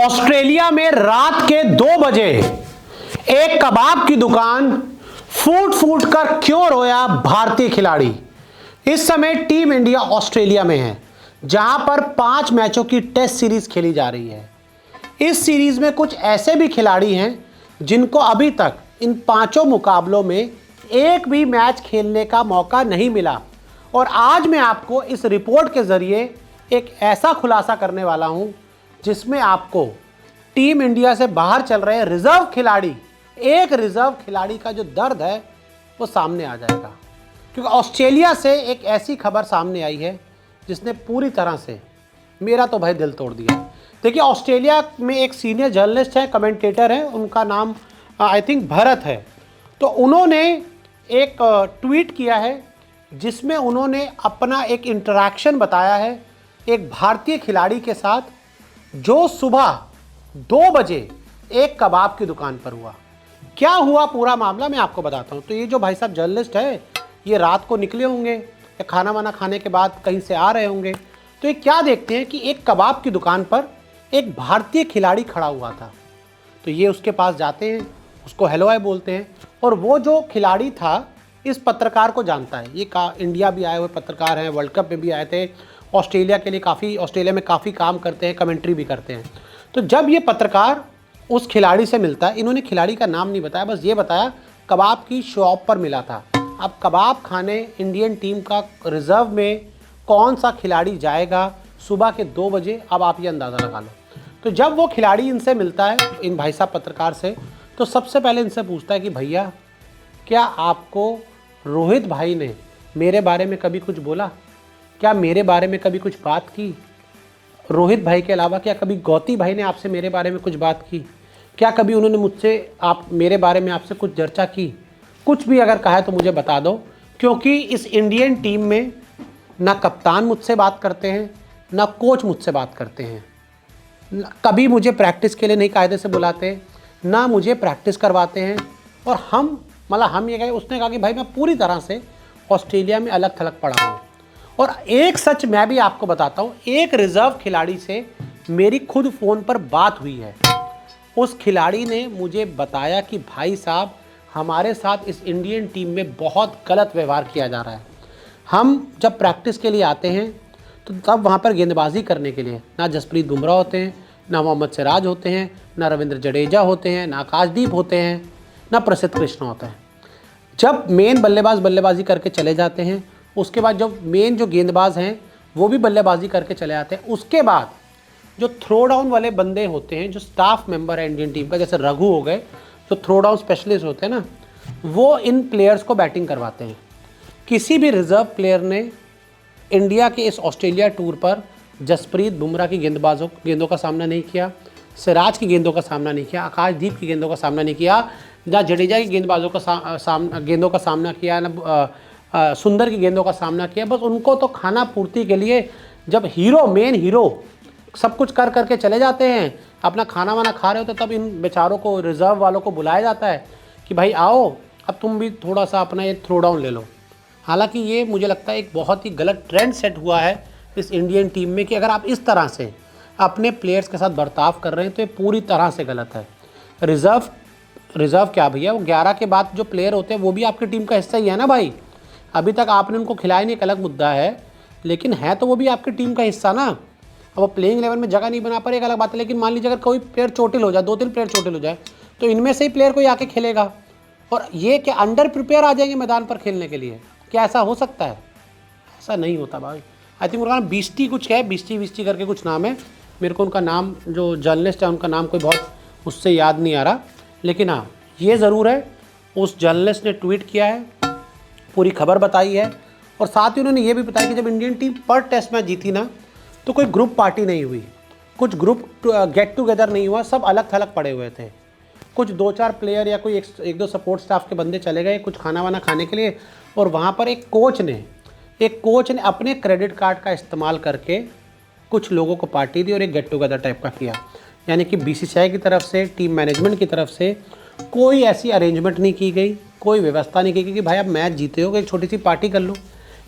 Australia में रात के 2 बजे एक कबाब की दुकान फूट फूट कर क्यों रोया भारतीय खिलाड़ी। इस समय टीम इंडिया ऑस्ट्रेलिया में है, जहां पर 5 मैचों की टेस्ट सीरीज खेली जा रही है। इस सीरीज में कुछ ऐसे भी खिलाड़ी हैं जिनको अभी तक इन 5 मुकाबलों में एक भी मैच खेलने का मौका नहीं मिला। और आज मैं आपको इस रिपोर्ट के जरिए एक ऐसा खुलासा करने वाला हूं जिसमें आपको टीम इंडिया से बाहर चल रहे रिजर्व खिलाड़ी, एक रिजर्व खिलाड़ी का जो दर्द है वो सामने आ जाएगा। क्योंकि ऑस्ट्रेलिया से एक ऐसी खबर सामने आई है जिसने पूरी तरह से मेरा तो भाई दिल तोड़ दिया। देखिए, ऑस्ट्रेलिया में एक सीनियर जर्नलिस्ट है, कमेंटेटर है, उनका नाम आई थिंक भरत है। तो उन्होंने एक ट्वीट किया है जिसमें उन्होंने अपना एक इंटरेक्शन बताया है एक भारतीय खिलाड़ी के साथ, जो सुबह 2 बजे एक कबाब की दुकान पर हुआ। क्या हुआ पूरा मामला मैं आपको बताता हूं। तो ये जो भाई साहब जर्नलिस्ट है, ये रात को निकले होंगे या खाना वाना खाने के बाद कहीं से आ रहे होंगे। तो ये क्या देखते हैं कि एक कबाब की दुकान पर एक भारतीय खिलाड़ी खड़ा हुआ था। तो ये उसके पास जाते हैं, उसको हेलो हाय बोलते हैं। और वो जो खिलाड़ी था इस पत्रकार को जानता है। ये इंडिया भी आए हुए पत्रकार हैं, वर्ल्ड कप में भी आए थे, ऑस्ट्रेलिया के लिए ऑस्ट्रेलिया में काफ़ी काम करते हैं, कमेंट्री भी करते हैं। तो जब ये पत्रकार उस खिलाड़ी से मिलता है, इन्होंने खिलाड़ी का नाम नहीं बताया, बस ये बताया कबाब की शॉप पर मिला था। अब कबाब खाने इंडियन टीम का रिजर्व में कौन सा खिलाड़ी जाएगा सुबह के 2 बजे, अब आप ये अंदाज़ा लगा लो। तो जब वो खिलाड़ी इनसे मिलता है, इन भाई साहब पत्रकार से, तो सबसे पहले इनसे पूछता है कि भैया, क्या आपको रोहित भाई ने मेरे बारे में कभी कुछ बोला? क्या मेरे बारे में कभी कुछ बात की? रोहित भाई के अलावा क्या कभी गौती भाई ने आपसे मेरे बारे में कुछ बात की? क्या कभी उन्होंने मुझसे मेरे बारे में आपसे कुछ चर्चा की? कुछ भी अगर कहा है तो मुझे बता दो, क्योंकि इस इंडियन टीम में ना कप्तान मुझसे बात करते हैं, ना कोच मुझसे बात करते हैं, कभी मुझे प्रैक्टिस के लिए नहीं कायदे से बुलाते, ना मुझे प्रैक्टिस करवाते हैं। और हम ये कहे, उसने कहा कि भाई मैं पूरी तरह से ऑस्ट्रेलिया में अलग थलग पड़ा हूँ। और एक सच मैं भी आपको बताता हूँ, एक रिजर्व खिलाड़ी से मेरी खुद फ़ोन पर बात हुई है। उस खिलाड़ी ने मुझे बताया कि भाई साहब, हमारे साथ इस इंडियन टीम में बहुत गलत व्यवहार किया जा रहा है। हम जब प्रैक्टिस के लिए आते हैं तो तब वहाँ पर गेंदबाजी करने के लिए ना जसप्रीत बुमराह होते हैं, ना मोहम्मद सिराज होते हैं, ना रविंद्र जडेजा होते हैं, ना आकाशदीप होते हैं, ना प्रसिद्ध कृष्णा होता है। जब मेन बल्लेबाज बल्लेबाजी करके चले जाते हैं, उसके बाद जब मेन जो गेंदबाज हैं वो भी बल्लेबाजी करके चले आते हैं, उसके बाद जो थ्रो डाउन वाले बंदे होते हैं, जो स्टाफ मेंबर है इंडियन टीम का, जैसे रघु हो गए, जो थ्रो डाउन स्पेशलिस्ट होते हैं ना, वो इन प्लेयर्स को बैटिंग करवाते हैं। किसी भी रिजर्व प्लेयर ने इंडिया के इस ऑस्ट्रेलिया टूर पर जसप्रीत बुमराह की गेंदों का सामना नहीं किया, सिराज की गेंदों का सामना नहीं किया, आकाशदीप की गेंदों का सामना नहीं किया, ना जडेजा की गेंदों का सामना किया, ना सुंदर की गेंदों का सामना किया। बस उनको तो खाना पूर्ति के लिए जब मेन हीरो सब कुछ कर करके चले जाते हैं, अपना खाना वाना खा रहे होते, तब इन बेचारों को, रिजर्व वालों को बुलाया जाता है कि भाई आओ, अब तुम भी थोड़ा सा अपना ये थ्रो डाउन ले लो। हालांकि ये मुझे लगता है एक बहुत ही गलत ट्रेंड सेट हुआ है इस इंडियन टीम में कि अगर आप इस तरह से अपने प्लेयर्स के साथ बर्ताव कर रहे हैं तो ये पूरी तरह से गलत है। रिजर्व क्या भैया, वो 11 के बाद जो प्लेयर होते हैं वो भी आपकी टीम का हिस्सा ही है ना भाई। अभी तक आपने उनको खिलाया नहीं, एक अलग मुद्दा है, लेकिन है तो वो भी आपकी टीम का हिस्सा ना। अब वो प्लेइंग 11 में जगह नहीं बना पर एक अलग बात है, लेकिन मान लीजिए अगर कोई प्लेयर चोटिल हो जाए, 2-3 प्लेयर चोटिल हो जाए, तो इनमें से ही प्लेयर कोई आके खेलेगा। और ये क्या अंडर प्रिपेयर आ जाएंगे मैदान पर खेलने के लिए? क्या ऐसा हो सकता है? ऐसा नहीं होता भाई। आई थिंक उनका नाम बीस्टी कुछ है, बीस्टी करके कुछ नाम है। मेरे को उनका नाम, जो जर्नलिस्ट है उनका नाम कोई बहुत उससे याद नहीं आ रहा, लेकिन हाँ ये ज़रूर है, उस जर्नलिस्ट ने ट्वीट किया है, पूरी खबर बताई है। और साथ ही उन्होंने ये भी बताया कि जब इंडियन टीम पर टेस्ट मैच जीती ना, तो कोई ग्रुप पार्टी नहीं हुई, कुछ ग्रुप गेट टुगेदर नहीं हुआ, सब अलग थलग पड़े हुए थे। कुछ 2-4 प्लेयर या कोई 1-2 सपोर्ट स्टाफ के बंदे चले गए कुछ खाना वाना खाने के लिए, और वहाँ पर एक कोच ने अपने क्रेडिट कार्ड का इस्तेमाल करके कुछ लोगों को पार्टी दी और एक गेट टुगेदर टाइप का किया। यानी कि बीसीसीआई की तरफ से, टीम मैनेजमेंट की तरफ से कोई ऐसी अरेंजमेंट नहीं की गई, कोई व्यवस्था नहीं की गई कि भाई आप मैच जीते हो, एक छोटी सी पार्टी कर लो,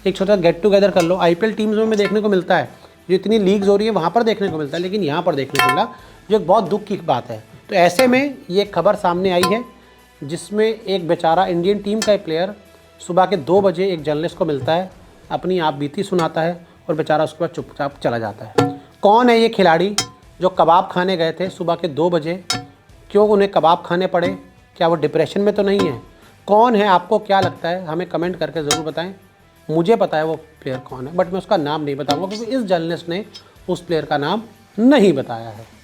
एक छोटा गेट टुगेदर कर लो। आईपीएल टीम्स में देखने को मिलता है, जो इतनी लीग्स हो रही है वहाँ पर देखने को मिलता है, लेकिन यहाँ पर देखने को मिला जो एक बहुत दुख की बात है। तो ऐसे में ये खबर सामने आई है जिसमें एक बेचारा इंडियन टीम का प्लेयर सुबह के 2 बजे एक जर्नलिस्ट को मिलता है, अपनी आप बीती सुनाता है और बेचारा उसके बाद चुपचाप चला जाता है। कौन है ये खिलाड़ी जो कबाब खाने गए थे सुबह के 2 बजे? क्यों उन्हें कबाब खाने पड़े? क्या वो डिप्रेशन में तो नहीं है? कौन है, आपको क्या लगता है? हमें कमेंट करके ज़रूर बताएं। मुझे पता है वो प्लेयर कौन है, बट मैं उसका नाम नहीं बताऊंगा क्योंकि इस जर्नलिस्ट ने उस प्लेयर का नाम नहीं बताया है।